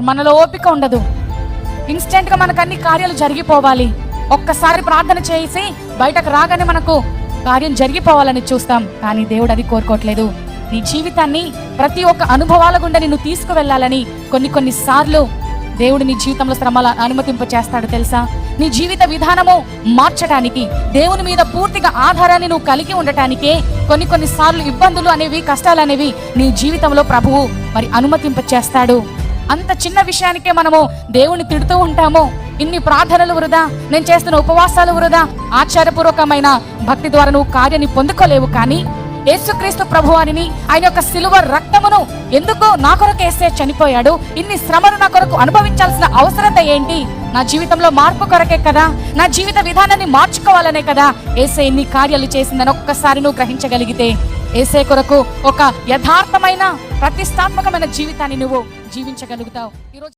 మనలో ఓపిక ఉండదు. ఇన్స్టెంట్గా మనకు అన్ని కార్యాలు జరిగిపోవాలి. ఒక్కసారి ప్రార్థన చేసి బయటకు రాగానే మనకు కార్యం జరిగిపోవాలని చూస్తాం. కానీ దేవుడు అది కోరుకోవట్లేదు. నీ జీవితాన్ని ప్రతి ఒక్క అనుభవాల గుండా నిన్ను తీసుకువెళ్ళాలని కొన్ని సార్లు దేవుడు నీ జీవితంలో శ్రమల అనుమతింప చేస్తాడు తెలుసా? నీ జీవిత విధానము మార్చడానికి, దేవుని మీద పూర్తిగా ఆధారాన్ని నువ్వు కలిగి ఉండటానికే కొన్ని సార్లు ఇబ్బందులు అనేవి, కష్టాలు అనేవి నీ జీవితంలో ప్రభువు మరి అనుమతింప చేస్తాడు. అంత చిన్న విషయానికే మనము దేవుని తిడుతూ ఉంటాము. ఇన్ని ప్రార్థనలు వృధా, నేను చేస్తున్న ఉపవాసాలు వృధా, ఆచారపూర్వకమైన భక్తి ద్వారా నువ్వు కార్యాన్ని పొందుకోలేవు. కానీ యేసుక్రీస్తు ప్రభువారిని, ఆయన యొక్క సిలువ రక్తమును ఎందుకు నా కొరకు యేసే చనిపోయాడు, ఇన్ని శ్రమను నా కొరకు అనుభవించాల్సిన అవసరత ఏంటి? నా జీవితంలో మార్పు కొరకే కదా, నా జీవిత విధానాన్ని మార్చుకోవాలనే కదా యేసే ఇన్ని కార్యాలు చేసిందని ఒక్కసారి నువ్వు గ్రహించగలిగితే, యేసే కొరకు ఒక యథార్థమైన ప్రతిష్టాత్మకమైన జీవితాన్ని నువ్వు జీవించగలుగుతావు. ఈరోజు